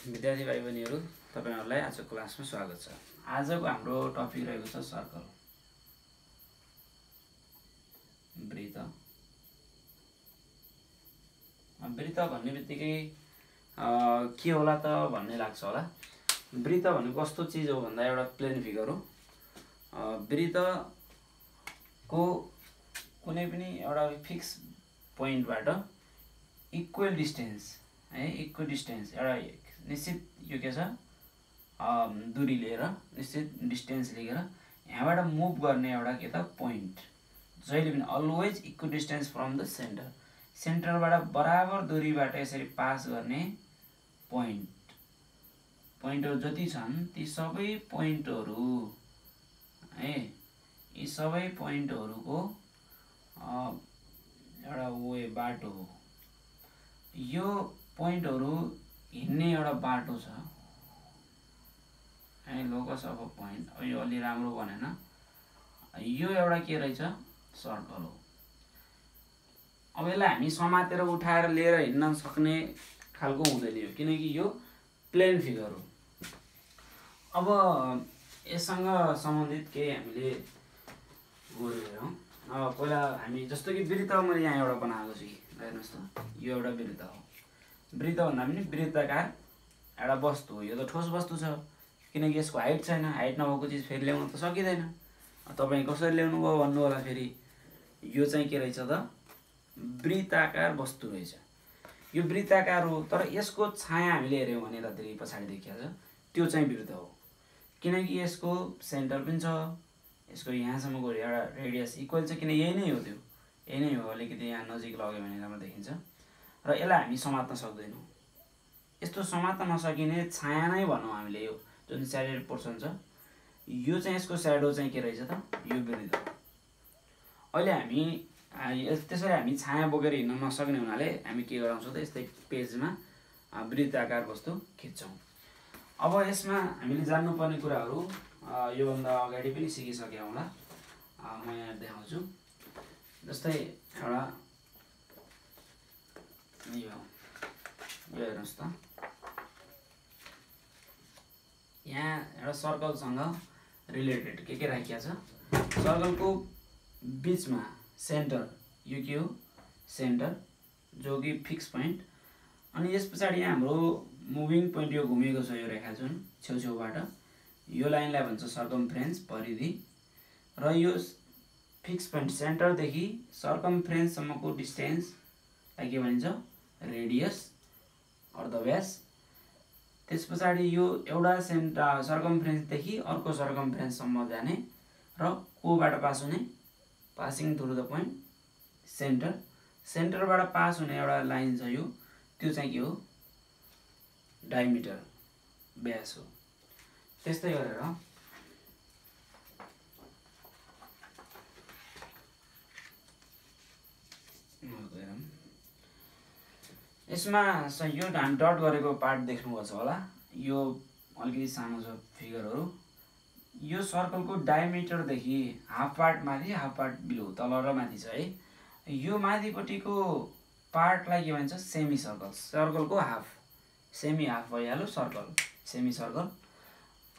विद्यार्थी भाइ बहिनीहरु तपाईहरुलाई आजको क्लासमा स्वागत छ। आजको हाम्रो टपिक रहेको छ सर्कल। वृत्त। वृत्त भन्ने बित्तिकै के होला त भन्ने लाग्छ होला। वृत्त भनेको कस्तो चीज हो भन्दा एउटा प्लेन फिगर हो। वृत्त को कुनै पनि एउटा फिक्स पोइन्टबाट इक्वल डिस्टेन्स है, इक्वल डिस्टेन्स एउटा निश्चित यो के छ दूरी लिएर निश्चित डिस्टेन्स लिएर यहाँबाट मुभ गर्ने एउटा के त पोइन्ट जहिले पनि always equal distance from the centre, सेन्टरबाट बराबर दूरीबाट यसरी पास गर्ने पोइन्टहरु जति छन् ती सबै पोइन्टहरु है, यी सबै पोइन्टहरुको एउटा वे बाटो हो। यो पोइन्टहरु हिँड्ने एउटा बाटो छ है, लोकस अफ अ पोइन्ट। अब यो अलि राम्रो बनेन, यो एउटा के रहेछ सर्कल हो। अब यसलाई हामी समातेर उठाएर लिएर हिँड्न सक्ने खालको हुँदैन यो, किनकि यो प्लेन फिगर हो। अब यससँग सम्बन्धित केही हामीले गरौँ। अब पहिला हामी जस्तो कि वृत्त मैले यहाँ एउटा बनाएको छु कि हेर्नुस् त, यो एउटा वृत्त हो। वृत्त भन्दा पनि वृत्ताकार एउटा वस्तु हो। यो त ठोस वस्तु छ किनकि यसको हाइट छैन। हाइट नभएको चिज फेरि ल्याउन त सकिँदैन। तपाई कसरी ल्याउनु भयो भन्नु होला। फेरि यो चाहिँ के रहेछ त वृत्ताकार वस्तु रहेछ। यो वृत्ताकार हो, तर यसको छाया हामीले हेर्यौं भने यतातिर पछाडि देखिया छ त्यो चाहिँ वृत्त हो, किनकि यसको सेन्टर पनि छ। यसको यहाँसम्मको एउटा रेडियस इक्वल छ, किन यही नै हो, त्यो यही नै हो। अलिकति यहाँ नजिक लग्यो भने राम्रो देखिन्छ र यसलाई हामी समात्न सक्दैनौं। यस्तो समात्न नसकिने छाया नै भनौं हामीले, यो जुन स्याडेड पोर्सन छ यो चाहिँ यसको स्याडो चाहिँ के रहेछ त यो वृत्त हो। अहिले हामी त्यसरी हामी छाया बोकेर हिँड्न नसक्ने हुनाले हामी के गराउँछौं त यस्तै पेजमा वृत्ताकार वस्तु खिच्छौं। अब यसमा हामीले जान्नुपर्ने कुराहरु यो भन्दा अगाडि पनि सिकिसके होला। म यहाँ देखाउँछु। जस्तै एउटा यो हेर्नुस् त, यहाँ एउटा सर्कलसँग रिलेटेड के राखिया छ। सर्कलको बीचमा सेन्टर यो के हो सेन्टर, जो कि फिक्स पोइन्ट। अनि यस पछाडि हाम्रो मुभिङ पोइन्ट यो घुमेको छ यो रेखा जुन छेउछेउबाट, यो लाइनलाई भन्छ सर्कमफ्रेन्स परिधि। र यो फिक्स पोइन्ट सेन्टरदेखि सर्कमफ्रेन्स सम्मको डिस्टेन्सलाई के भनिन्छ रेडियस अर्धव्यास। त्यस पछाडि यो एउटा सर्कमफ्रेन्सदेखि अर्को सर्कमफ्रेन्स सम्म जाने र कोबाट पास हुने passing through the point centre. सेन्टरबाट पास हुने एउटा लाइन छ यो, त्यो चाहिँ के हो डायमिटर व्यास हो। त्यस्तै गरेर यसमा यो हामी डट गरेको पार्ट देख्नुभएको छ होला। यो अलिकति सानो छ फिगरहरु। यो सर्कलको डायमिटरदेखि हाफ पार्ट माथि हाफ पार्ट बिलो, तल र माथि छ है। यो माथिपट्टिको पार्टलाई के भन्छ सेमी सर्कल। सर्कलको हाफ, सेमी हाफ भइहाल्यो सर्कल, सेमी सर्कल।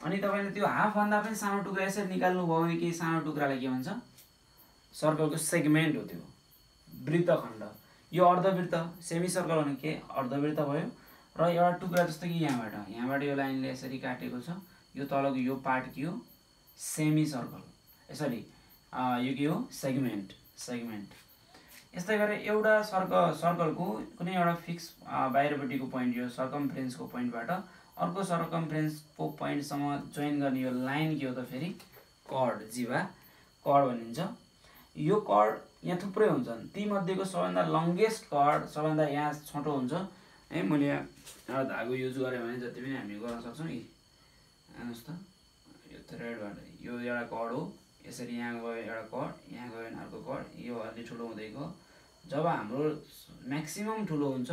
अनि तपाईले त्यो हाफ भन्दा पनि सानो टुक्रा यसरी निकाल्नु भयो भने के सानो टुक्रालाई के भन्छ सर्कलको सेगमेन्ट हो त्यो वृत्तखण्ड। यो अर्धवृत्त, सेमी सर्कल भने के अर्धवृत्त भयो। र एउटा टुक्रा जस्तो कि यहाँबाट यो लाइनले यसरी काटेको छ, यो तलको यो पार्ट के हो सेमी सर्कल, यसरी यो के हो सेगमेन्ट। यस्तै गरेर एउटा सर्कलको कुनै एउटा फिक्स बाहिरपट्टिको पोइन्ट यो सर्कमफ्रेन्सको पोइन्टबाट अर्को सर्कमफ्रेन्सको पोइन्टसम्म जोइन गर्ने यो लाइन के हो त फेरि कर्ड, जिवा कर्ड भनिन्छ। यो कर्ड यहाँ थुप्रै हुन्छन्, ती मध्येको सबैभन्दा लङ्गेस्ट कर्ड, सबैभन्दा यहाँ छोटो हुन्छ है। मैले एउटा धागो युज गरेँ भने जति पनि हामी गर्न सक्छौँ कि हेर्नुस् त, यो थ्रेडबाट यो एउटा कर्ड हो। यसरी यहाँ गयो एउटा कर्ड, यहाँ गयो भने अर्को कर्ड, यो अलि ठुलो हुँदै गयो। जब हाम्रो म्याक्सिमम ठुलो हुन्छ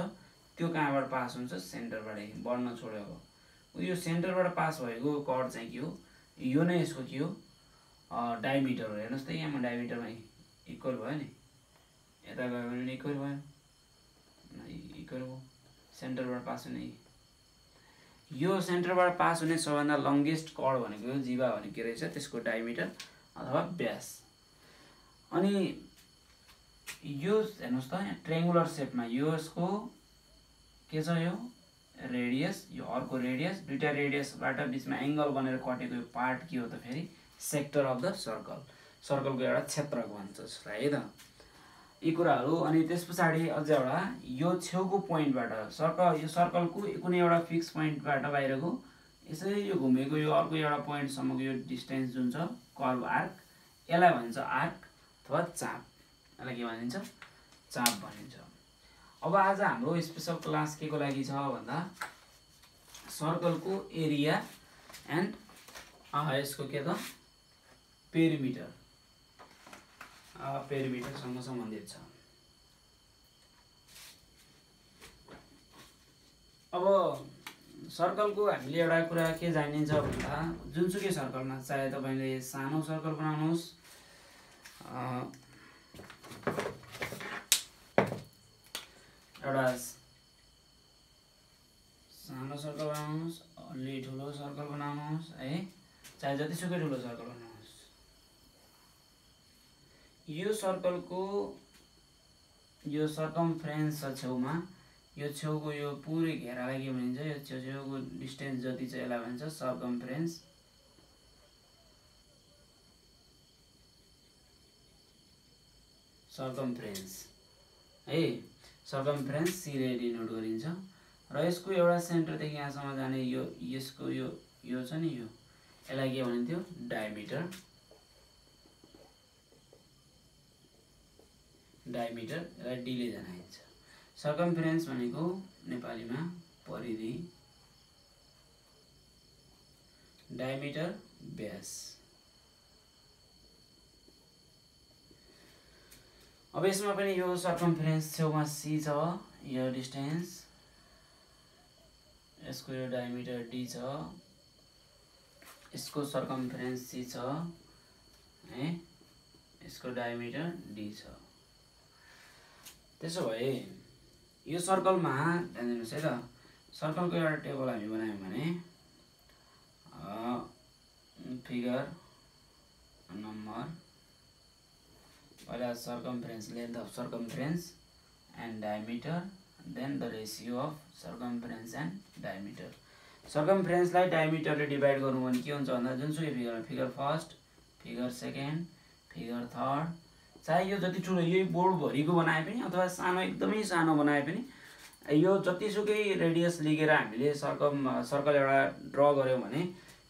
त्यो कहाँबाट पास हुन्छ सेन्टरबाट बढ्न छोड्यो। अब यो सेन्टरबाट पास भएको कर्ड चाहिँ के हो, यो नै यसको के हो डायमिटर हो। हेर्नुस् त यहाँ डायमिटरमा इक्वल भयो नि, यता गयो भने इक्वल भयो, इक्वल भयो सेन्टरबाट पास हुने यो सेन्टरबाट पास हुने सबभन्दा लङ्गेस्ट कर्ड भनेको जीवा भनेको के रहेछ त्यसको डायमिटर अथवा व्यास। अनि यो हेर्नुहोस् त यहाँ ट्रायंगुलर सेपमा यसको के छ यो रेडियस यो अर्को रेडियस दुईटा रेडियसबाट बिचमा एंगल बनेर कटेको यो पार्ट के हो त फेरि सेक्टर अफ द सर्कल सर्कलको एउटा क्षेत्रक भन्छ जसलाई है त यी कुराहरू। अनि त्यसपछि अझ एउटा यो छेउको पोइन्टबाट यो सर्कलको कुनै एउटा फिक्स पोइन्टबाट बाहिरको यसरी यो घुमेको यो अर्को एउटा पोइन्टसम्मको यो डिस्टेन्स जुन छ कर्भ आर्क यसलाई भनिन्छ आर्क अथवा चाप। यसलाई के भनिन्छ चाप भनिन्छ। अब आज हाम्रो स्पेशल क्लास के को लागि छ भन्दा सर्कलको एरिया एन्ड यसको के त पेरिमिटर पेरिमिटरसँग सम्बन्धित छ। अब सर्कलको हामीले एउटा कुरा के जानिन्छ भन्दा जुनसुकै सर्कलमा चाहे तपाईले सानो सर्कल बनाउनुहोस् एउटा सानो सर्कल बनाउनुहोस् अलि ठुलो सर्कल बनाउनुहोस् है चाहे जतिसुकै ठुलो सर्कल बनाउनुहोस् यो सर्कलको यो सर्कमफ्रेन्स छ छेउमा यो छेउको यो पुरै घेरालाई के भनिन्छ यो छेउको डिस्टेन्स जति छ यसलाई भनिन्छ सर्कमफ्रेन्स। है सर्कमफ्रेन्स सीले डिनोट गरिन्छ र यसको एउटा सेन्टरदेखि यहाँसम्म जाने यो यसको यो छ नि यो यसलाई के भनिन्थ्यो डायमिटर यसलाई डीले जनाइन्छ। सर्कमफ्रेन्स भनेको नेपालीमा परिधि डायमिटर व्यास। अब यसमा पनि यो सर्कमफ्रेन्स छेउमा सी छ यो डिस्टेन्स यसको यो डायमिटर डी छ यसको सर्कमफ्रेन्स सी छ है यसको डायमिटर डी छ। त्यसो भए यो सर्कलमा ध्यान दिनुस् है त सर्कलको एउटा टेबल हामी बनायौं भने फिगर नम्बर पहिला circumference length of circumference and diameter then the ratio of circumference and diameter. सर्कमफ्रेन्सलाई डायमिटरले डिभाइड गर्नु भने के हुन्छ भन्दा जुनसुकै figure first figure second figure third चाहे यो जति ठुलो यही बोर्ड भरिको बनाए पनि अथवा सानो एकदमै सानो बनाए पनि यो जतिसुकै रेडियस लिएर हामीले सर्कल एउटा ड्र गर्यौं भने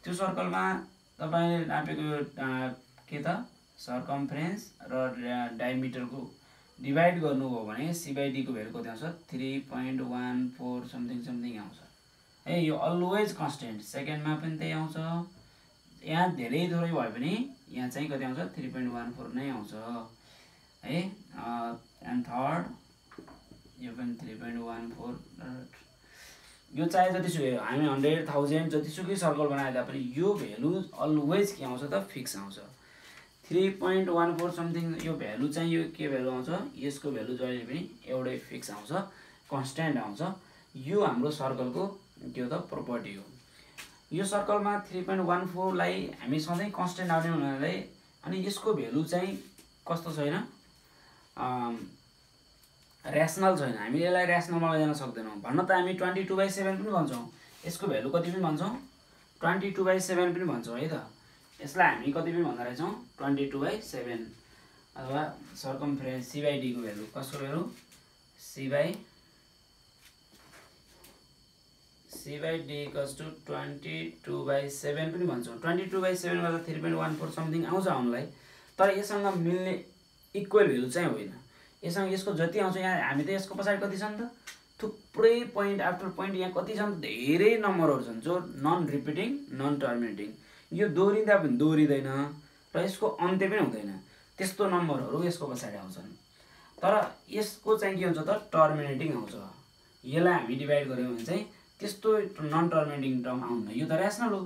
त्यो सर्कलमा तपाईले नापेको यो के त सर्कमफ्रेन्स र डायमिटरको डिभाइड गर्नुभयो भने c/d को भ्यालु कति आउँछ 3.14 समथिङ आउँछ है। यो अलवेज कन्स्टेन्ट सेकेन्डमा पनि त्यही आउँछ यहाँ धेरै थोरै भए पनि यहाँ चाहिँ कति आउँछ 3.14 नै आउँछ है। एन्ड थर्ड यो पनि 3.14 यो चाहे जतिसुकै हामी 100,000 जतिसुकै सर्कल बनाए तापनि यो भ्यालु अलवेज के आउँछ त फिक्स आउँछ 3.14 समथिङ। यो भ्यालु चाहिँ यो के भ्यालु आउँछ यसको भ्यालु जहिले पनि एउटै फिक्स आउँछ कन्स्टेन्ट आउँछ। यो हाम्रो सर्कलको के हो त प्रोपर्टी हो। यो सर्कलमा 3.14 लाई हामी सधैँ कन्स्टेन्ट आउने हुनाले अनि यसको भ्यालु चाहिँ कस्तो छैन र्यासनल छैन। हामीले यसलाई र्यासनलमा लैजान सक्दैनौं। भन्न त हामी 22/7 पनि भन्छौं यसको भ्यालु कति पनि भन्छौं 22/7 पनि भन्छौं है त। यसलाई हामी कति पनि भन्दा रहेछौं 22/7 अथवा सर्कमफ्रेन्स c/d को भ्यालु कसको भ्यालु c/d इक्वल्स टु 22/7 पनि भन्छौं। 22/7 गर्दा 3.14 समथिङ आउँछ हामीलाई तर यससँग मिल्ने इक्वल भ्यालु चाहिँ होइन। यससँग यसको जति आउँछ यहाँ हामी त यसको पछाडी कति छन् त थुप्रै पोइन्ट आफ्टर पोइन्ट यहाँ कति छन् धेरै नम्बरहरु छन् जो नन रिपिटिङ नन टर्मिनेटिङ यो दोहोरिँदा पनि दोहोरिदैन र यसको अन्त्य पनि हुँदैन त्यस्तो नम्बरहरु यसको पछाडी आउँछन्। तर यसको चाहिँ के हुन्छ त टर्मिनेटिङ आउँछ। यसलाई हामी डिभाइड गर्यौं भने चाहिँ त्यस्तो नन टर्मिनेटिङ टर्म आउँदैन। यो त र्यासनल हो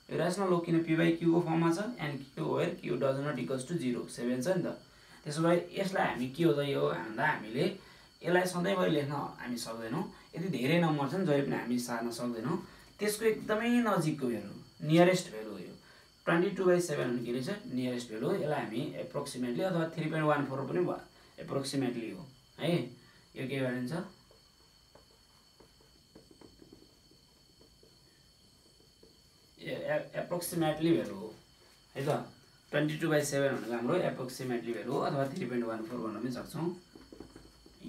यो र्यासनल हो किन p/q को फर्ममा छ and q where q does not equals to 0 7 छ नि त। त्यसो भए यसलाई हामी के हो त यो भन्दा हामीले यसलाई सधैँभरि लेख्न हामी सक्दैनौं। यदि धेरै नम्बर छन् जहिले पनि हामी सार्न सक्दैनौं त्यसको एकदमै नजिकको भ्यालु नियरेस्ट भ्यालु हो यो 22/7 भन्ने के रहेछ नियरेस्ट भ्यालु हो। यसलाई हामी एप्रोक्सिमेटली अथवा 3.14 पनि एप्रोक्सिमेटली हो है। यो के भनिन्छ एप्रोक्सिमेटली भ्यालु हो है त। 22/7 भनेको हाम्रो एप्रोक्सिमेटली भ्यालु हो अथवा 3.14 भन्न पनि सक्छौँ।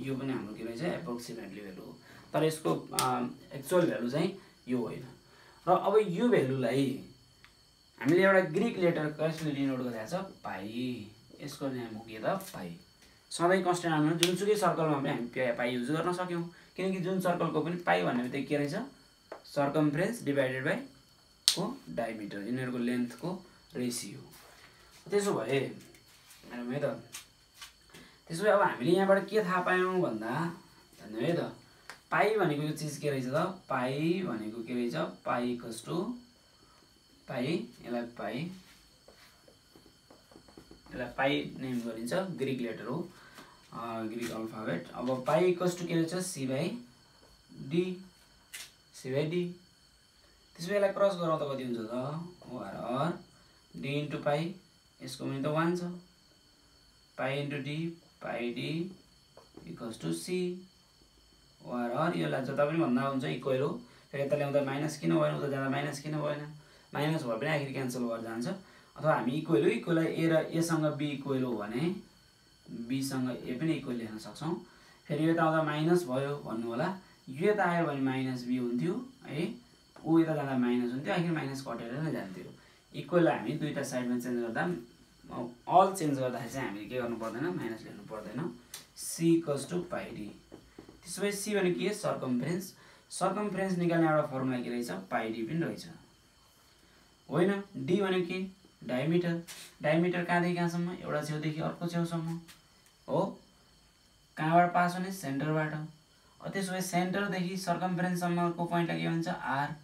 यो पनि हाम्रो के रहेछ एप्रोक्सिमेटली भ्यालु हो, तर यसको एक्चुअल भ्यालु चाहिँ यो होइन। र अब यो भ्यालुलाई हामीले एउटा ग्रीक लेटर कसले डिनोट गरेको छ पाई। यसको नाम हो के त पाई। सधैँ कन्स्टेन्ट आउनु जुनसुकै सर्कलमा पनि हामी पाई युज गर्न सक्यौँ, किनकि जुन सर्कलको पनि पाई भन्ने बित्तिकै के रहेछ सर्कमफ्रेन्स डिभाइडेड बाई को डायमिटर, यिनीहरूको लेन्थको रेसियो। त्यसो भए हेरौँ है त, त्यसो भए अब हामीले यहाँबाट के थाहा पायौँ भन्दा है त पाई भनेको यो चिज के रहेछ त पाई भनेको के रहेछ पाई इक्वल्स टु पाई, यसलाई पाई नेम गरिन्छ, ग्रीक लेटर हो ग्रीक अल्फाबेट। अब पाई इक्वल्स टु के रहेछ सी बाई डी। त्यसो भए यसलाई क्रस गराउँदा कति हुन्छ त ओआर डी इन्टु पाई, यसको पनि त 1 छ, pi into D pi D equals to C or. यसलाई जता पनि भन्दा हुन्छ इक्वल हो। फेरि यता ल्याउँदा माइनस किन भएन, उता जाँदा माइनस किन भएन, माइनस भए पनि आखिर क्यान्सल भएर जान्छ। अथवा हामी इक्वल हो इक्वललाई ए र एसँग बी इक्वल हो भने बीसँग ए पनि इक्वल लेख्न सक्छौँ। फेरि यता आउँदा माइनस भयो भन्नु होला, यो यता आयो भने माइनस बी हुन्थ्यो है, ऊ यता जाँदा माइनस हुन्थ्यो, आखिर माइनस कटेर नै जान्थ्यो। इक्वललाई हामी दुईवटा साइडमा चेन्ज गर्दा अल चेन्ज गर्दाखेरि चाहिँ हामीले के गर्नु पर्दैन माइनस लेख्नु पर्दैन। C equals to pi D. त्यसो भए सी भनेको के सर्कमफ्रेन्स, सर्कमफ्रेन्स निकाल्ने एउटा फर्मुला के रहेछ पाई डी पनि रहेछ होइन। डी भनेको के डायमिटर, डायमिटर कहाँदेखि कहाँसम्म एउटा छेउदेखि अर्को छेउसम्म हो। कहाँबाट पास हुने सेन्टरबाट। त्यसो भए सेन्टरदेखि सर्कमफ्रेन्ससम्मको पोइन्टलाई के भन्छ आर,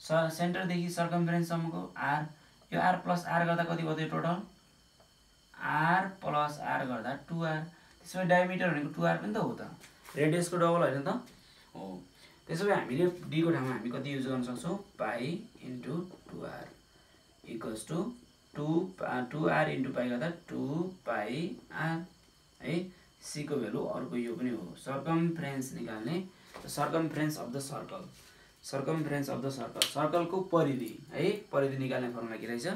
सेन्टरदेखि सर्कमफ्रेन्ससम्मको आर। यो आर प्लस आर गर्दा कति भयो टोटल आर प्लस आर गर्दा 2r। त्यसो भए डायमिटर भनेको 2r पनि त हो त, रेडियसको डबल होइन त हो। त्यसो भए हामीले डी को ठाउँमा हामी कति युज गर्न सक्छौँ pi into 2r equals to 2r into pi गर्दा 2 पाई आर है। सी को भ्यालु अर्को यो पनि हो सर्कमफ्रेन्स निकाल्ने, circumference of the circle, circumference of the circle, सर्कलको परिधि है, परिधि निकाल्ने फर्मुला के रहेछ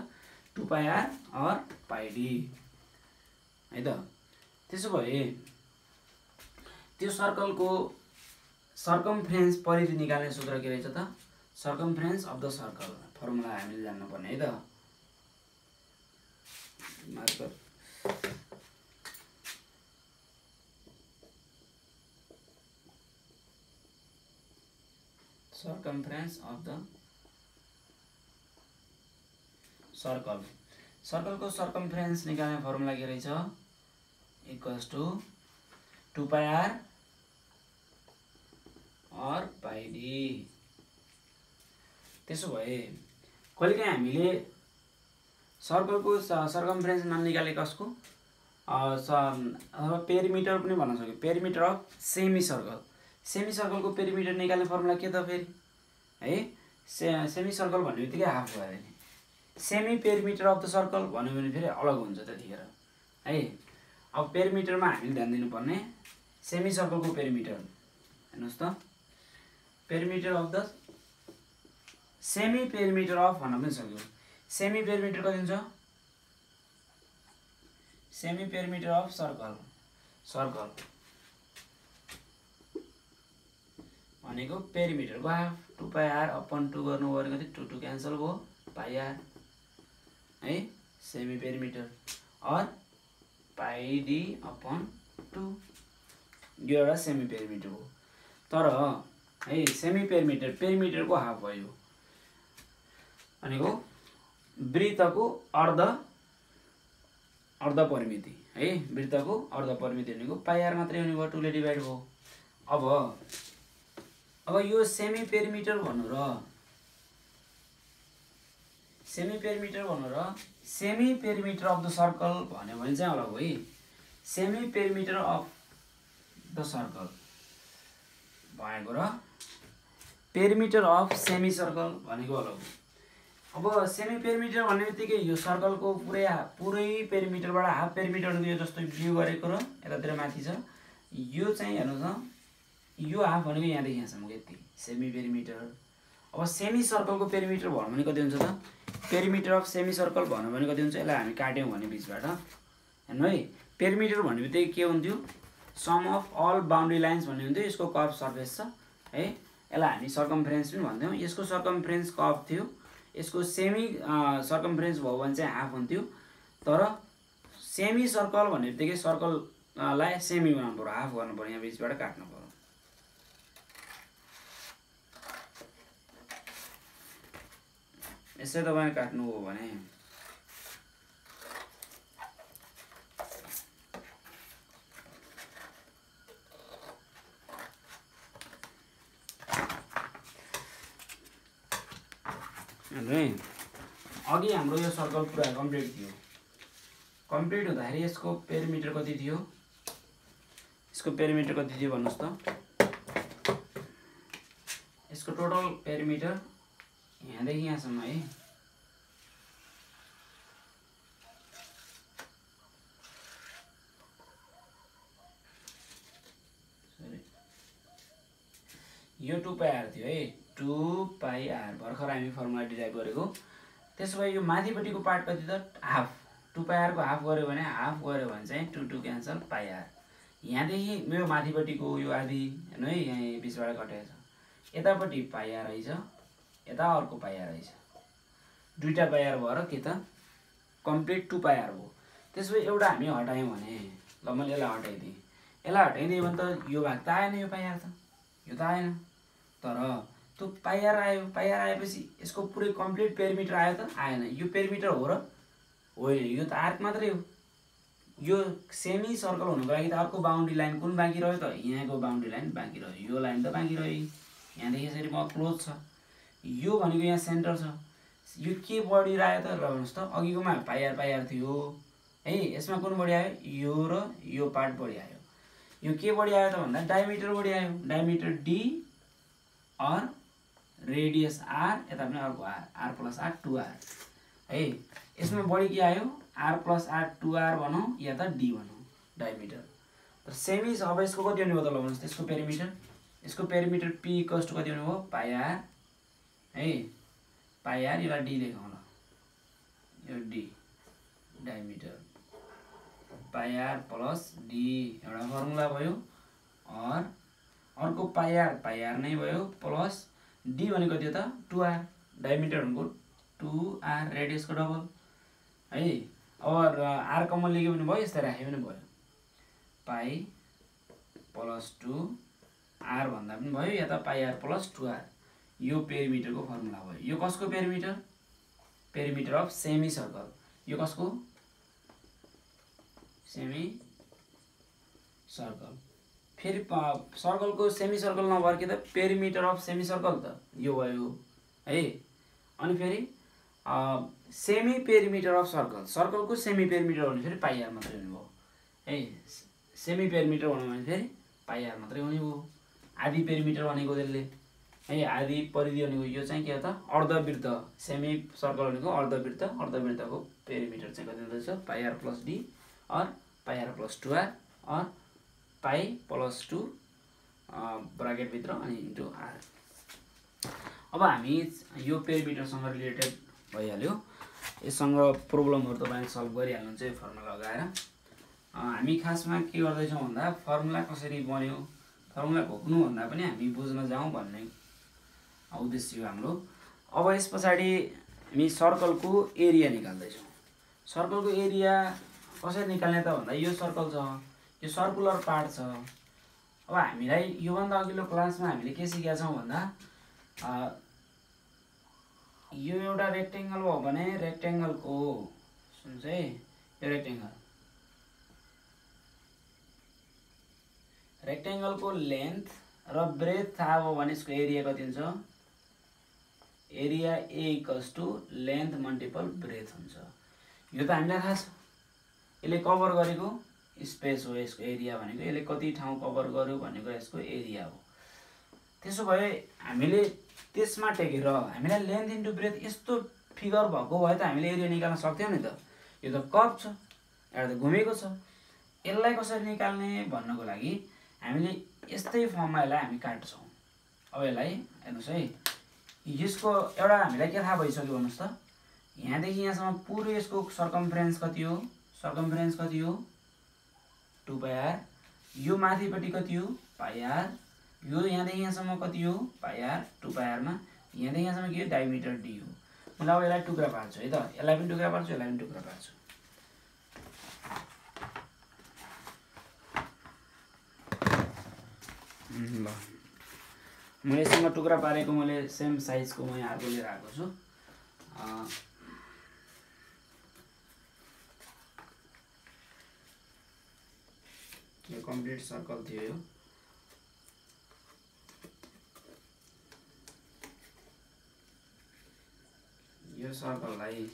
2 पाई आर और पाई डी है त। त्यसो भए त्यो सर्कलको सर्कमफ्रेन्स परिधि निकाल्ने सूत्र के रहेछ त सर्कमफ्रेन्स अफ द सर्कल, फर्मुला हामीले जान्नु पर्ने है त। मार्कर सर्कमफ्रेन्स अफ द सर्कल, सर्कलको सर्कमफ्रेन्स निकाल्ने फर्मुला के रहेछ इक्वल्स टु 2 पाई आर और पाई डी। त्यसो भए कहिलेकाहीँ हामीले सर्कलको सर्कमफ्रेन्स ननिकाले कसको अथवा पेरिमिटर पनि भन्न सक्यो, perimeter of semicircle, semi सर्कलको पेरिमिटर निकाल्ने फर्मुला के त फेरि है सेमी सर्कल भन्ने बित्तिकै हाफ भयो नि, semi perimeter of the circle भन्यो भने फेरि अलग हुन्छ त्यतिखेर है। अब पेरिमिटरमा हामीले ध्यान दिनुपर्ने सेमी सर्कलको पेरिमिटर हेर्नुहोस् त, perimeter of the semi perimeter of भन्न पनि सक्यो। सेमी पेरिमिटर कति हुन्छ semi perimeter of circle, circle भनेको पेरिमिटरको हाफ 2 पाई आर अपन 2 गर्नु भयो भने कति 2 2 क्यान्सल भयो पाई आर है सेमी पेरिमिटर और पाई डी अपन 2, यो एउटा सेमी पेरिमिटर हो। तर है सेमी पेरिमिटर पेरिमिटरको हाफ भयो भनेको वृत्तको अर्ध परिमिति है, वृत्तको अर्ध परिमिति भनेको पाई आर मात्रै हुने भयो 2 ले डिभाइड भयो। अब यो सेमी पेरिमिटर भन्नु र semi perimeter of the circle भन्यो भने चाहिँ अलग हो है। Semi perimeter of the circle भनेको र पेरिमिटर अफ सेमी सर्कल भनेको होला। अब सेमी पेरिमिटर भन्ने बित्तिकै यो सर्कलको पुरै पेरिमिटरबाट हाफ पेरिमिटरको यो जस्तो भ्यू गरेको र यतातिर माथि छ यो चाहिँ हेर्नु त यो हाफ भनेको यहाँदेखि यहाँसम्म यति सेमी पेरिमिटर। अब सेमी सर्कलको पेरिमिटर भन्नु भने कति हुन्छ त पेरिमिटर अफ सेमी सर्कल भन्नु भने कति हुन्छ यसलाई हामी काट्यौँ भने बिचबाट हेर्नु है पेरिमिटर भन्ने बित्तिकै के हुन्थ्यो sum of all boundary lines भन्ने हुन्थ्यो। यसको कर्भ सर्फेस छ है यसलाई हामी सर्कमफ्रेन्स पनि भन्थ्यौँ। यसको सर्कमफ्रेन्स कर्भ थियो यसको सेमी सर्कमफ्रेन्स भयो भने चाहिँ हाफ हुन्थ्यो। तर सेमी सर्कल भन्ने बित्तिकै सर्कललाई सेमी बनाउनु पर्यो हाफ गर्नु पर्यो यहाँ बिचबाट काट्नु पर्यो। यसै तपाईले काट्नु हो भने अघि हाम्रो यो सर्कल पुरा कम्प्लिट थियो। कम्प्लिट हुँदाखेरि यसको पेरिमिटर कति थियो यसको पेरिमिटर कति थियो भन्नुस् त यसको टोटल पेरिमिटर यहाँदेखि यहाँसम्म है यो 2 पाई r थियो है 2 पाई r भर्खर हामी फर्मुला डिराइभ गरेको। त्यसो भए यो माथिपट्टिको पार्ट कति त हाफ 2 पाई r को हाफ गर्यो भने चाहिँ 2 2 क्यान्सल पाई r। यहाँदेखि मेरो माथिपट्टिको यो आधी हेर्नु है यहाँ बिचबाट कटेको छ यतापट्टि पाई r रहेछ यता अर्को पाई r रहेछ दुईटा पाई r भएर के त कम्प्लिट 2 पाई r भयो। त्यसो भए एउटा हामी हटायौँ भने ल मैले यसलाई हटाइदिएँ यसलाई हटाइदिएँ भने त यो भाग त आएन यो पाई r त यो त आएन। तर त्यो पाई r आयो पाई r आएपछि यसको पुरै कम्प्लिट पेरिमिटर आयो त आएन। यो पेरिमिटर हो र होइन यो त आर्क मात्रै हो। यो सेमी सर्कल हुनुको लागि त अर्को बाउन्ड्री लाइन कुन बाँकी रह्यो त यहाँको बाउन्ड्री लाइन बाँकी रह्यो यो लाइन त बाँकी रह्यो यहाँदेखि यसरी म क्लोज छ यो भनेको यहाँ सेन्टर छ। यो के बढिरहेको त ल भन्नुहोस् त अघिकोमा पाई r थियो है यसमा कुन बढी आयो यो र यो पार्ट बढी आयो। यो के बढी आयो त भन्दा डायमिटर बढी आयो डायमिटर d और रेडियस r यता पनि अर्को r प्लस r 2r है यसमा बढी के आयो r प्लस r 2r भनौँ या त d भनौँ डायमिटर। तर सेमी अब यसको कति हुने भयो त ल भन्नुहोस् त यसको पेरिमिटर p इक्वल्स टु कति हुने भयो पाई r है पाई r यसलाई d लेखौँ ल यो d डायमिटर पाई r प्लस d एउटा फर्मुला भयो और अर्को पाई r नै भयो प्लस d भनेको कति हो त 2r डायमिटर भनेको 2r रेडियसको डबल है। अब r कमन लेख्यो भने भयो यस्तै राख्यो भने भयो पाई प्लस 2r भन्दा पनि भयो या त पाई r प्लस 2r यो पेरिमिटरको फर्मुला भयो। यो कसको पेरिमिटर अफ सेमी सर्कल यो कसको सेमी सर्कल फेरि सर्कलको सेमी सर्कल नभएर के त पेरिमिटर अफ सेमी सर्कल त यो भयो है। अनि फेरि सेमी पेरिमिटर अफ सर्कलको सेमी पेरिमिटर भने फेरि पाई r मात्रै हुने भयो है। सेमी पेरिमिटर भन्नु भने फेरि पाई r मात्रै हुने भयो। आधी पेरिमिटर भनेको त्यसले है आधी परिधि भनेको यो चाहिँ के हो त अर्धवृत्त सेमी सर्कल भनेको अर्धवृत्तको पेरिमिटर चाहिँ कति हुँदैछ पाई r प्लस d और पाई r प्लस 2r और पाई प्लस 2 ब्राकेट भित्र अनि इन्टु r। अब हामी यो पेरिमिटरसँग रिलेटेड भइहाल्यो यससँग प्रब्लमहरु तपाईले सल्भ गरिहाल्नुहुन्छ यो फर्मुला लगाएर। हामी खासमा के गर्दैछौँ भन्दा फर्मुला कसरी बन्यो फर्मुला घोक्नु भन्दा पनि हामी बुझ्न जाउँ भन्ने उद्देश्य हो हाम्रो। अब यस पछाडि हामी सर्कलको एरिया निकाल्दैछौँ। सर्कलको एरिया कसरी निकाल्ने त भन्दा यो सर्कल छ यो सर्कुलर पार्ट छ। अब हामीलाई यो भन्दा अघिल्लो क्लासमा हामीले के सिकेका छौं भन्दा यो एउटा रेक्टेंगल हो भने रेक्टेंगलको सुन्नुस् है यो रेक्टेंगलको लेन्थ र ब्रेथ थाहा भयो भने यसको एरिया कति हुन्छ area A equals to length multiple breadth हुन्छ। यो त हामीलाई थाहा छ यसले कभर गरेको स्पेस हो यसको एरिया भनेको यसले कति ठाउँ कभर गर्यो भनेको यसको एरिया हो। त्यसो भए हामीले त्यसमा टेकेर हामीलाई लेन्थ इन्टु ब्रेथ यस्तो फिगर भएको भए त हामीले एरिया निकाल्न सक्थ्यौँ नि त। यो त कर्भ छ, एउटा त घुमेको छ। यसलाई कसरी निकाल्ने भन्नको लागि हामीले यस्तै फर्ममा यसलाई हामी काट्छौँ। अब यसलाई हेर्नुहोस् है, यसको एउटा हामीलाई के थाहा भइसक्यो भन्नुहोस् त, यहाँदेखि यहाँसम्म पुरो यसको सर्कमफ्रेन्स कति हो, सर्कमफ्रेन्स कति हो 2 पाई आर, यो माथिपट्टि कति हो पाई आर, यो यहाँदेखि यहाँसम्म कति हो पाई आर 2 पाई आरमा, यहाँदेखि यहाँसम्म के हो डायमिटर डी हो। मैले अब यसलाई टुक्रा पार्छु है त, यसलाई पनि टुक्रा पार्छु, यसलाई पनि टुक्रा पार्छु। ल मैले यससँग टुक्रा पारेको मैले सेम साइजको म यहाँ अर्को लिएर आएको छु। यो कम्प्लिट सर्कल थियो यो सर्कललाई,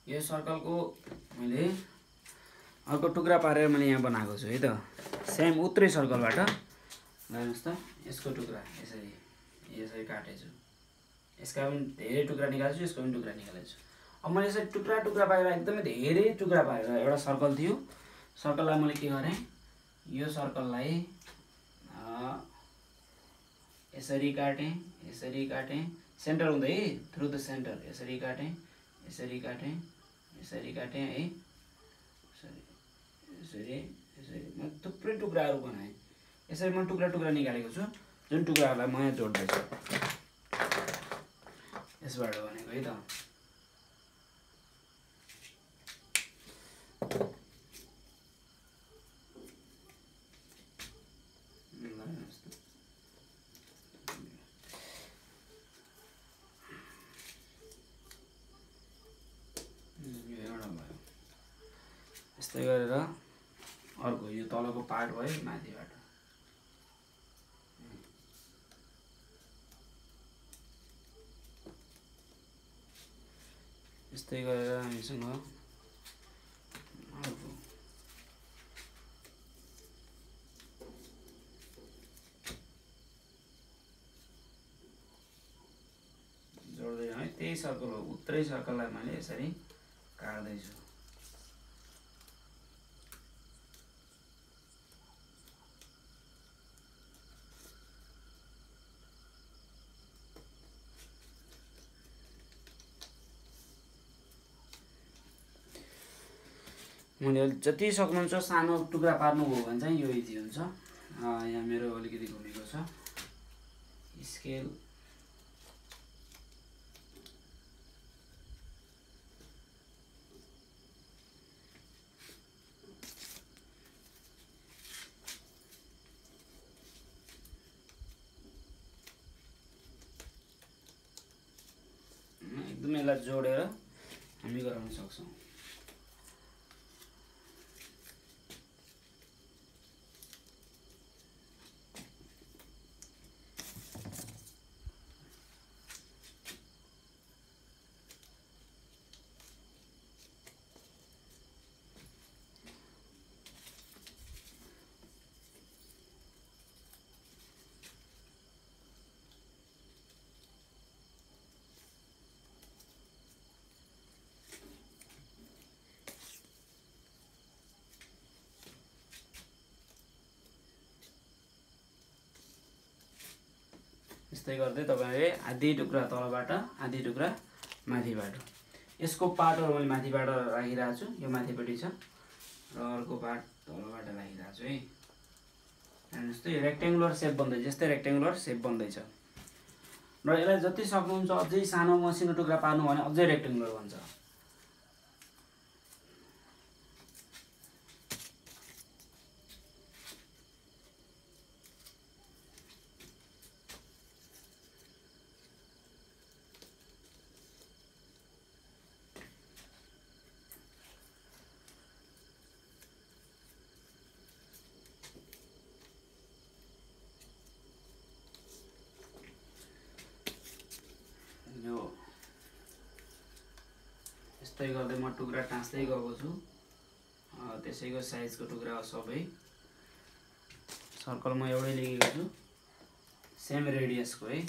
यो सर्कलको मैले अर्को टुक्रा पारेर मैले यहाँ बनाएको छु है त। सेम उत्रै सर्कलबाट हेर्नुहोस् त, यसको टुक्रा यसरी यसरी काटेछु, यसका पनि धेरै टुक्रा निकाल्छु, यसको पनि टुक्रा निकालेछु। अब मैले यसरी टुक्रा टुक्रा पारेर एकदमै धेरै टुक्रा पारेर एउटा सर्कल थियो, सर्कललाई मैले के गरेँ, यो सर्कललाई यसरी काटेँ, यसरी काटेँ, सेन्टर हुँदै थ्रु द सेन्टर यसरी काटेँ, यसरी काटेँ, यसरी काटेँ है, यसरी यसरी यसरी म थुप्रै टुक्राहरू बनाएँ। यसरी म टुक्रा टुक्रा निकालेको छु, जुन टुक्राहरूलाई म यहाँ जोड्दैछु यसबाट भनेको है त। यस्तै गरेर अर्को यो तलको पार्ट भयो माथिबाट, यस्तै गरेर हामीसँग अर्को जोड्दै है, त्यही सर्कल हो, उत्रै सर्कललाई मैले यसरी काट्दैछु। मैले जति सक्नुहुन्छ सानो टुक्रा पार्नुभयो भने चाहिँ यो इजी हुन्छ। यहाँ मेरो अलिकति घुमेको छ स्केल, एकदमै यसलाई जोडेर हामी गराउन सक्छौँ। यस्तै गर्दै तपाईले आधी टुक्रा तलबाट आधी टुक्रा माथिबाट, यसको पार्टहरु मैले माथिबाट राखिरहेको छु, यो माथिपट्टि छ र अर्को पार्ट तलबाट राखिरहेको छु है। हेर्नुस् त यो रेक्टेंगुलर शेप बन्दैछ, यस्तै रेक्टेंगुलर शेप बन्दैछ र यसलाई जति सक्नुहुन्छ अझै सानो मसिनो टुक्रा पार्नु भने अझै रेक्टेंगुलर बन्छ। यस्तै गर्दै म टुक्रा टाँस्दै गएको छु, त्यसैको साइजको टुक्रा हो सबै। सर्कल म एउटै लिएको छु, सेम रेडियसको है।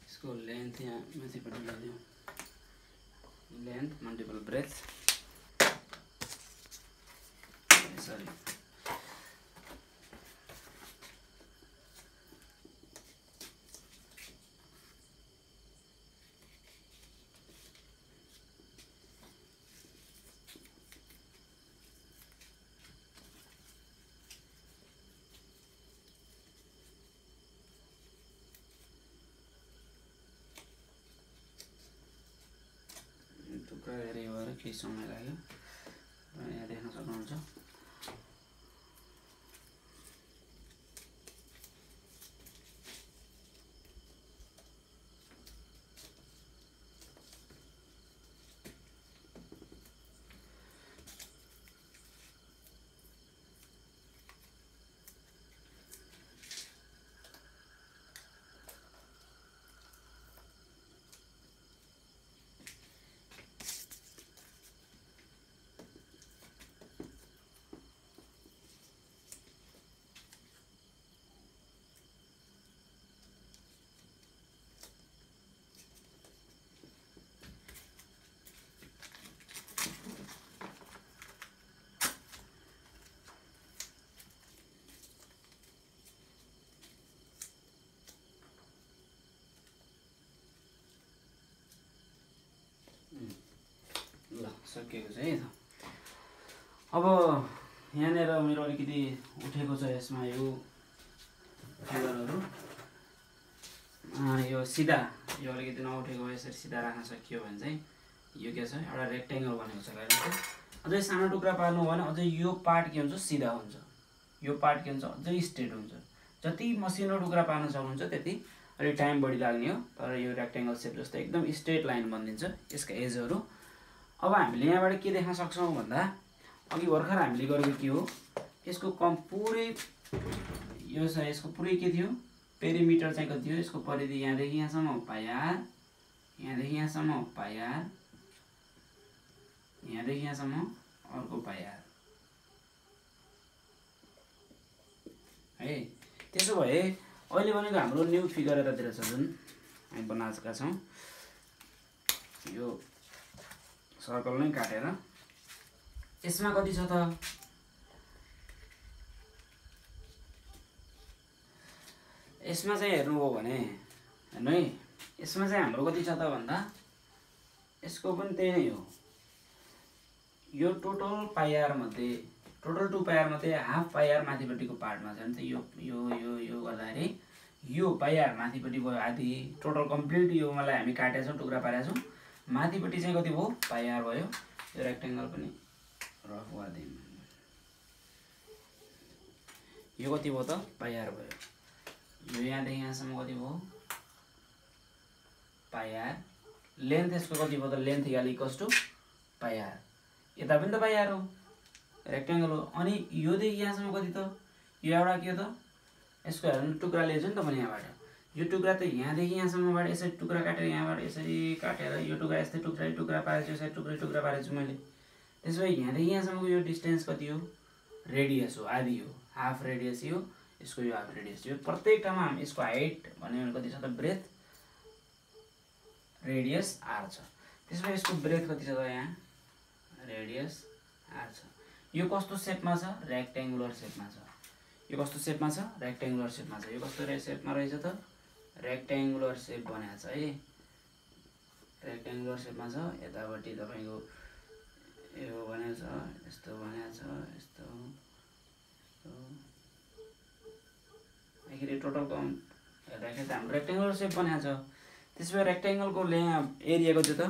इसको लेंथ यहाँ माथिपट्टि ल्याइदिउँ, लेंथ मल्टिपल ब्रेथ, सरी टुक्रा हेरी भएर केही समय लाग्यो। यहाँ देख्न सक्नुहुन्छ सकिएको छ है त। अब यहाँनिर मेरो अलिकति उठेको छ यसमा यो फिगरहरू, यो सिधा, यो अलिकति नउठेको यसरी सिधा राख्न सकियो भने चाहिँ यो के छ, एउटा रेक्टेङ्गल बनेको छ गाइस। अझै सानो टुक्रा पार्नु हो भने अझै यो पार्ट के हुन्छ, सिधा हुन्छ, यो पार्ट के हुन्छ, अझै स्ट्रेट हुन्छ। जति मसिनो टुक्रा पार्न सक्नुहुन्छ त्यति अलि टाइम बढी लाग्ने हो, तर यो रेक्टेङ्गल सेप जस्तो एकदम स्ट्रेट लाइन बनिन्छ यसका एजहरू। अब हामीले यहाँबाट के देख्न सक्छौँ भन्दा अघि भर्खर हामीले गरेको के हो, यसको पुरै यो छ, यसको पुरै के थियो, पेरिमिटर चाहिँ कति थियो, यसको परिधि यहाँदेखि यहाँसम्म पाइआर, यहाँदेखि यहाँसम्म पाइआर, यहाँदेखि यहाँसम्म अर्को पाइआर है। त्यसो भए अहिले भनेको हाम्रो न्यू फिगर यतातिर छ जुन हामी बनाएका छौँ, यो सर्कल नै काटेर यसमा कति छ त, यसमा चाहिँ हेर्नु हो भने हेर्नु है, यसमा चाहिँ हाम्रो कति छ त भन्दा यसको पनि त्यही नै हो। यो टोटल पाइआर मध्ये, टोटल 2 पाइआर मध्ये हाफ पाइआर माथिपट्टिको पार्टमा छ नि त, यो गर्दाखेरि यो पाइआर माथिपट्टि भयो आधी, टोटल कम्प्लिट यो मलाई हामी काटेका छौँ, टुक्रा पारेका छौँ, माथिपट्टि चाहिँ कति भयो, पाइआर भयो। यो रेक्टेङ्गल पनि रफ गरिदिउँ, यो कति भयो त, पाइआर भयो। यो यहाँदेखि यहाँसम्म कति भयो, पाइआर। लेन्थ यसको कति भयो त, लेन्थ इक्वल्स टु पाइआर, यता पनि त पाइआर हो, रेक्टेङ्गल हो। अनि योदेखि यहाँसम्म कति त, यो एउटा के हो त, यसको हेर्नु टुक्रा लिएछु नि त मैले यहाँबाट, यो टुक्रा त यहाँदेखि यहाँसम्मबाट यसरी टुक्रा काटेर यहाँबाट यसरी काटेर यो टुक्रा यस्तै टुक्रा पारेछु, यसरी टुक्रा पारेछु मैले। त्यसो भए यहाँदेखि यहाँसम्मको यो डिस्टेन्स कति हो, रेडियस हो, आधी हो, हाफ रेडियस यो, यसको यो हाफ रेडियस यो। प्रत्येक ठाउँमा हामी यसको हाइट भन्यो भने कति छ त, ब्रेथ रेडियस आर छ। त्यसपछि यसको ब्रेथ कति छ त यहाँ रेडियस r छ। यो कस्तो सेपमा छ रेक्ट्याङ्गुलर सेपमा छ। यो कस्तो सेपमा छ रेक्ट्याङ्गुलर सेपमा छ। यो कस्तो सेपमा रहेछ त रेक्ट्याङ्गुलर सेप बनाएको छ है रेक्ट्याङ्गुलर सेपमा छ। यतापट्टि तपाईको यो बनाएको छ यस्तो बनाएको छ यस्तो यस्तो टोटल कम हेर्दाखेरि हाम्रो रेक्ट्याङ्गुलर सेप बनाएको छ। त्यसपछि रेक्ट्याङ्गलको एरिया कति त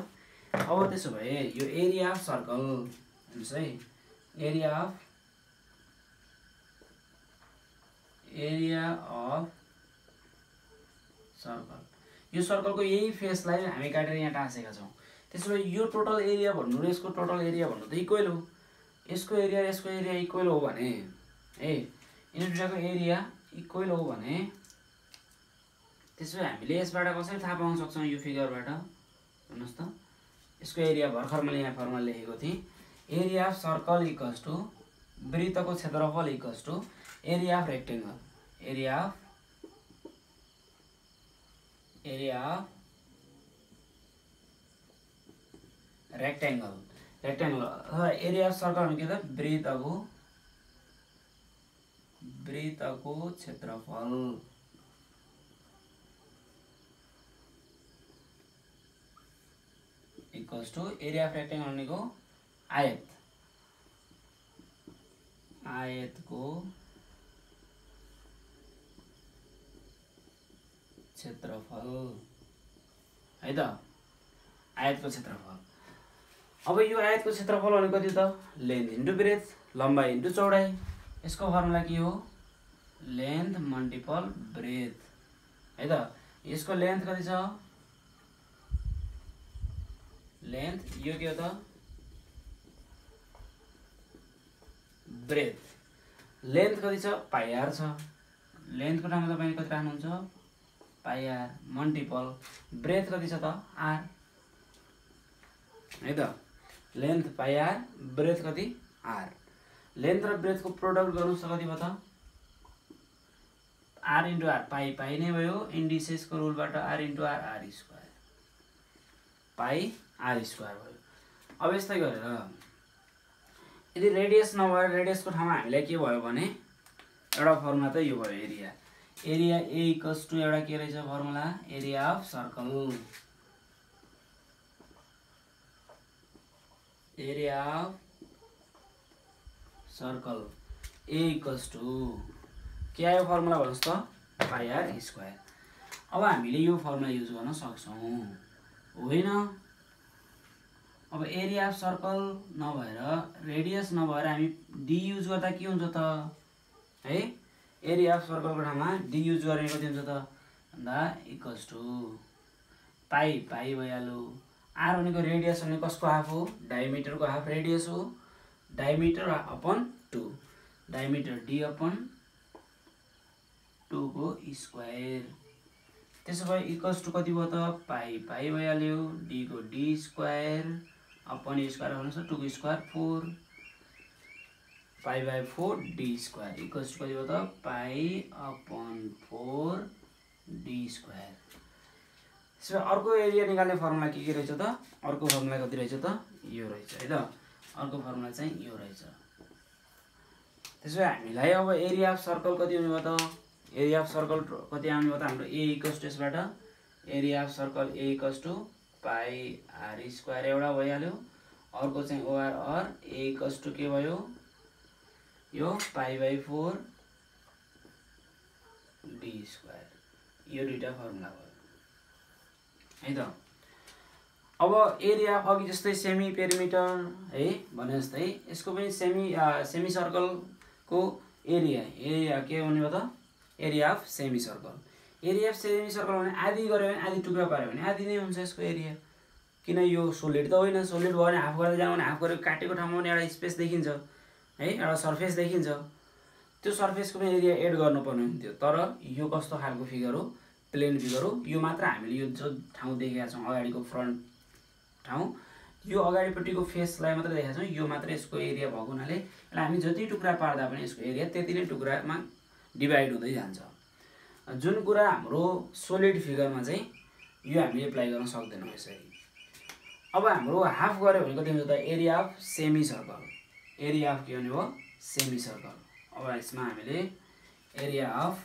अब त्यसो भए यो एरिया अफ सर्कल हेर्नुस् है एरिया अफ सर्कल यो सर्कलको यही फेसलाई हामी काटेर यहाँ टाँसेका छौँ। त्यसो भए यो टोटल एरिया भन्नु र यसको टोटल एरिया भन्नु त इक्वल हो। यसको एरिया इक्वल हो भने है यिनी दुईटाको एरिया इक्वल हो भने त्यसो भए हामीले यसबाट कसरी थाहा पाउन सक्छौँ यो फिगरबाट हेर्नुहोस् त। यसको एरिया भर्खर मैले यहाँ फर्मुला लेखेको थिएँ area of circle equals to वृत्तको क्षेत्रफल equals to area of rectangle area of rectangle अथवा एरिया अफ सर्कल भनेको के त वृत्तको क्षेत्रफल equals to area of rectangle भनेको आयतको क्षेत्रफल है त आयतको क्षेत्रफल। अब यो आयतको क्षेत्रफल भनेको कति त लेन्थ इन्टु ब्रेथ लम्बाइ इन्टु चौडाइ। यसको फर्मुला के हो लेन्थ मल्टिपल ब्रेथ है त। यसको लेन्थ कति छ लेन्थ यो के हो त ब्रेथ लेन्थ कति छ पाइ आर छ। लेन्थको ठाउँमा तपाईले कति राख्नुहुन्छ पाइ आर मल्टिपल ब्रेथ कति छ त आर है त। लेन्थ पाइ आर ब्रेथ कति आर। लेन्थ र ब्रेथको प्रोडक्ट गर्नुस् त कति भयो त आर इन्टु आर पाइ नै भयो इन्डिसेसको रुलबाट r into r r square pi are square भयो। अब यस्तै गरेर यदि रेडियस नभएर रेडियसको ठाउँमा हामीलाई के भयो भने एउटा फर्मुला त यो भयो एरिया ए इक्वल्स टु एउटा के रहेछ formula area of circle A equals to के आयो फर्मुला भन्नुहोस् त पाइ आर स्क्वायर। अब हामीले यो फर्मुला युज गर्न सक्छौँ होइन। अब एरिया अफ सर्कल नभएर रेडियस नभएर हामी डी युज गर्दा के हुन्छ त है एरिया अफ सर्कलको ठाउँमा डी युज गर्ने कति हुन्छ त भन्दा इक्वल्स टु पाइ भइहाल्यो। आर भनेको रेडियस भनेको कसको हाफ हो डायमिटरको हाफ रेडियस हो diameter upon 2 diameter D upon 2 को स्क्वायर। त्यसो भए इक्वल्स टु कति भयो त पाइ भइहाल्यो डी को डी स्क्वायर अपन स्क्वायर गर्नुहोस् 2 को square 4 pi by 4 D square equals to कति भयो त पाइ अपन 4 डी स्क्वायर। त्यसो भए अर्को एरिया निकाल्ने फर्मुला के रहेछ त अर्को फर्मुला कति रहेछ त यो रहेछ है त अर्को फर्मुला चाहिँ यो रहेछ। त्यसो भए हामीलाई अब एरिया अफ सर्कल कति हुने भयो त एरिया अफ सर्कल कति आउने भयो त हाम्रो ए इक्वल्स टु यसबाट area of circle A equals to pi are square एउटा भइहाल्यो। अर्को चाहिँ or R A equals to के भयो यो पाइ बाई 4 डी स्क्वायर यो दुईटा फर्मुला भयो है त। अब एरिया अघि जस्तै सेमी पेरिमिटर है भने जस्तै यसको पनि सेमी सर्कलको एरिया के हुने भयो त एरिया अफ सेमी सर्कल भने आधी गऱ्यो भने आधी टुक्रा पार्यो भने आधी नै हुन्छ यसको एरिया। किन यो सोलिड त होइन सोलिड भयो भने हाफ गर्दै जानु भने हाफ गरेर काटेको ठाउँमा पनि एउटा स्पेस देखिन्छ है एउटा सर्फेस देखिन्छ त्यो सर्फेसको पनि एरिया एड गर्नुपर्ने हुन्थ्यो। तर यो कस्तो खालको फिगर हो प्लेन फिगर हो यो मात्र हामीले यो जो ठाउँ देखेका छौँ अगाडिको फ्रन्ट ठाउँ यो अगाडिपट्टिको फेसलाई मात्र देखेका छौँ यो मात्र यसको एरिया भएको हुनाले यसलाई हामी जति टुक्रा पार्दा पनि यसको एरिया त्यति नै टुक्रामा डिभाइड हुँदै जान्छ। जुन कुरा हाम्रो सोलिड फिगरमा चाहिँ यो हामीले एप्लाई गर्न सक्दैनौँ यसरी। अब हाम्रो हाफ गऱ्यो भने कति हुन्छ त area of semi circle area of के हुने हो सेमी सर्कल अब यसमा हामीले एरिया अफ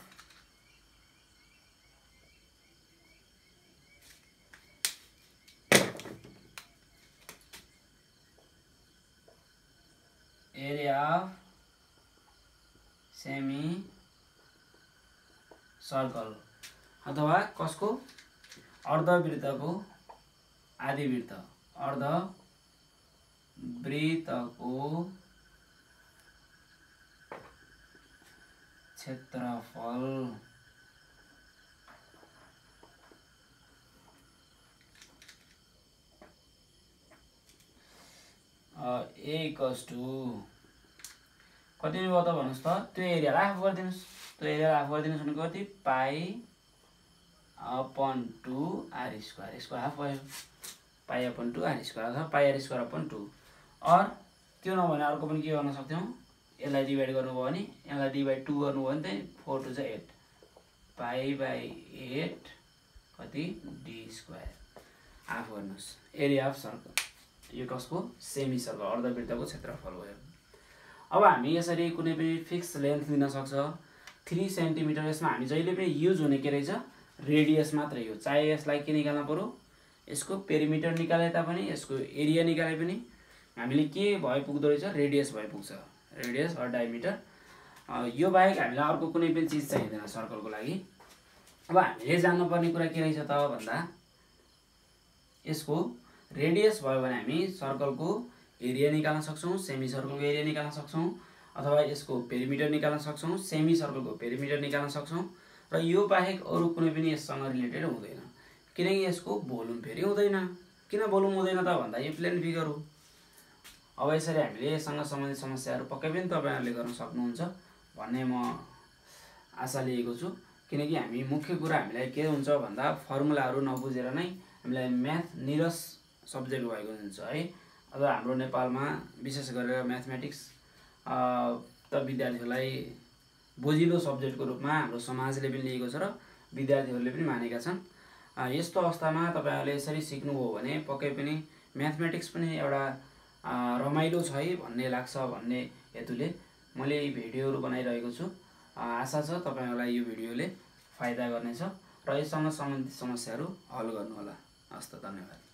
सेमी सर्कल अथवा कसको अर्धवृत्तको आधिवृत्त अर्धवृत्तको क्षेत्रफल कति भयो त भन्नुस् त त्यो एरियालाई हाफ गरिदिनुस् त्यो एरियालाई हाफ गरिदिनुस् भने कति पाई अपन 2 r स्क्वायर यसको हाफ भयो पाई अपन 2 r स्क्वायर अथवा पाई r स्क्वायर अपन 2 और त्यो नभने अर्को पनि के गर्न सक्थ्यौ यसलाई डिभाइड गर्नुभयो भने यसलाई डिभाइड 2 गर्नुभयो भने चाहिँ 4 2 8 पाई बाइ 8 कति d स्क्वायर हाफ गर्नुस् एरिया अफ सर्कल यो कसको सेमी सर्कल अर्धवृत्तको क्षेत्रफल भयो अब हामी यसरी कुनै पनि फिक्स लेन्थ लिन सक्छ 3 सेन्टिमिटर यसमा हामी जहिले पनि युज हुने के रहेछ रेडियस मात्रै हो चाहे यसलाई के निकाल्न पर्यो यसको पेरिमिटर निकाले तापनि यसको एरिया निकाले पनि हामीले के भए पुग्दो रहेछ रेडियस भए पुग्छ रेडियस अर डायमिटर यो बाहेक हामीलाई अर्को कुनै पनि चीज चाहिँदैन सर्कलको लागि अब हामीले जान्नुपर्ने कुरा के रहेछ त भन्दा यसको रेडियस भयो भने हामी सर्कलको एरिया निकाल्न सक्छौं सेमी सर्कलको एरिया निकाल्न सक्छौं अथवा यसको पेरिमिटर निकाल्न सक्छौं सेमी सर्कलको पेरिमिटर निकाल्न सक्छौं र यो बाहेक अरु कुनै पनि यससँग रिलेटेड हुँदैन किनकि यसको भोल्युम फेरि हुँदैन किन भोल्युम हुँदैन त भन्दा यो प्लेन फिगर हो अब यसरी हामीले यससँग सम्बन्धित समस्याहरु पक्कै पनि तपाईहरुले गर्न सक्नुहुन्छ भन्ने म आशा लिएको छु किनकि हामी मुख्य कुरा हामीलाई के हुन्छ भन्दा फर्मुलाहरु नबुझेर नै हामीलाई म्याथ निरस सब्जेक्ट भएको हुन्छ है अब हाम्रो नेपालमा विशेष गरेर म्याथमेटिक्स त विद्यार्थीहरुलाई बुझिलो सब्जेक्टको रूपमा हाम्रो समाजले पनि लिएको छ र विद्यार्थीहरुले पनि मानेका छन् यस्तो अवस्थामा तपाईहरुले यसरी सिक्नुभयो भने पक्कै पनि म्याथमेटिक्स पनि एउटा रमाइलो छ है भन्ने लाग्छ भन्ने हेतुले मैले यी भिडियोहरु बनाइरहेको छु आशा छ तपाईहरुलाई यो भिडियोले फाइदा गर्नेछ र यससँग सम्बन्धित समस्याहरु हल गर्नु होला हस्त धन्यवाद।